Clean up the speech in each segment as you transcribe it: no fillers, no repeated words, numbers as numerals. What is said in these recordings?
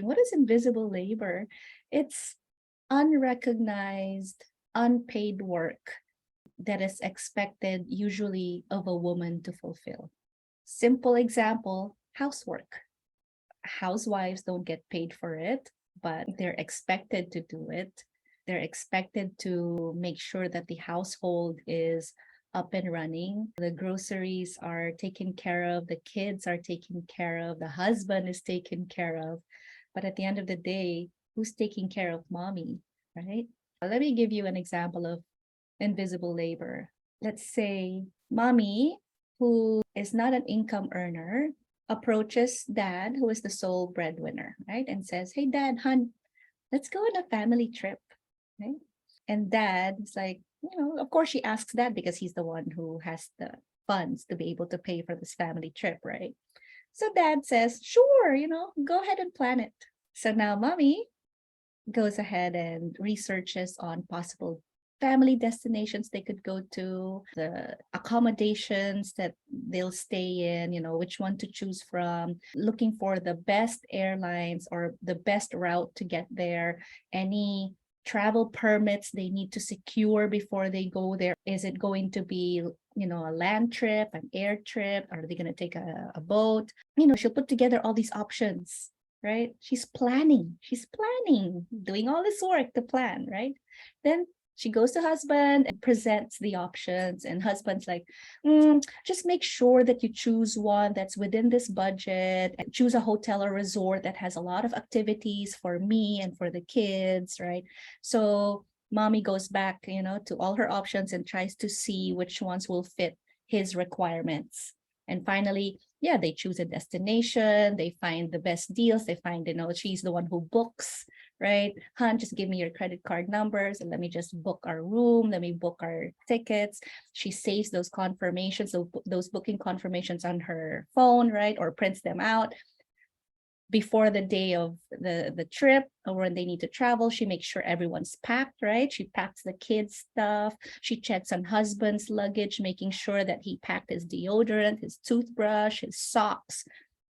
What is invisible labor? It's unrecognized, unpaid work that is expected usually of a woman to fulfill. Simple example, housework. Housewives don't get paid for it, but they're expected to do it. They're expected to make sure that the household is up and running. The groceries are taken care of, the kids are taken care of, the husband is taken care of. But at the end of the day, who's taking care of mommy, right? Let me give you an example of invisible labor. Let's say mommy, who is not an income earner, approaches dad, who is the sole breadwinner, right? And says, hey, dad, hun, let's go on a family trip, right? And dad's like, of course she asks dad because he's the one who has the funds to be able to pay for this family trip, right? So dad says, sure, go ahead and plan it. So now mommy goes ahead and researches on possible family destinations they could go to, the accommodations that they'll stay in, which one to choose from, looking for the best airlines or the best route to get there, any travel permits they need to secure before they go there. Is it going to be, a land trip, an air trip? Are they going to take a boat? She'll put together all these options, right? She's planning, doing all this work to plan, right? Then she goes to husband and presents the options, and husband's like, just make sure that you choose one that's within this budget, and choose a hotel or resort that has a lot of activities for me and for the kids, right? So mommy goes back, to all her options and tries to see which ones will fit his requirements. And finally, they choose a destination, they find the best deals, they find, she's the one who books, right? Hun, just give me your credit card numbers and let me just book our room, let me book our tickets. She saves those confirmations, those booking confirmations on her phone, right? Or prints them out. Before the day of the trip or when they need to travel, she makes sure everyone's packed, right? She packs the kids' stuff. She checks on husband's luggage, making sure that he packed his deodorant, his toothbrush, his socks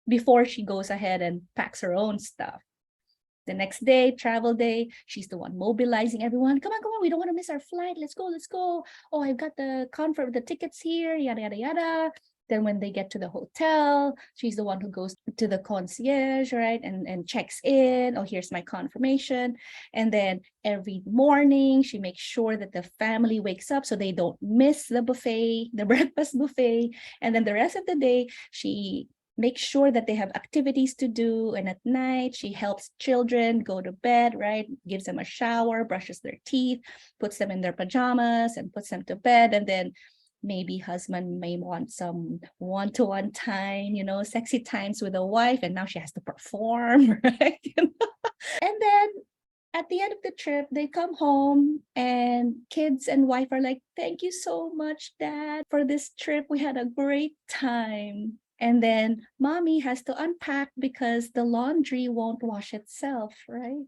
before she goes ahead and packs her own stuff. The next day, travel day, she's the one mobilizing everyone. Come on, we don't want to miss our flight. Let's go. Oh, I've got the tickets here, yada, yada, yada. Then when they get to the hotel, she's the one who goes to the concierge, right? And checks in. Oh, here's my confirmation. And then every morning, she makes sure that the family wakes up so they don't miss the buffet, the breakfast buffet. And then the rest of the day, she makes sure that they have activities to do. And at night, she helps children go to bed, right? Gives them a shower, brushes their teeth, puts them in their pajamas and puts them to bed. And then maybe husband may want some one-to-one time, sexy times with a wife, and now she has to perform, right? And then at the end of the trip, they come home and kids and wife are like, thank you so much, Dad, for this trip. We had a great time. And then mommy has to unpack because the laundry won't wash itself, right?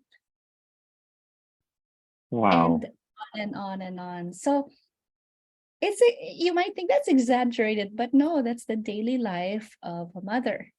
Wow. And on and on and on. So you might think that's exaggerated, but no, that's the daily life of a mother.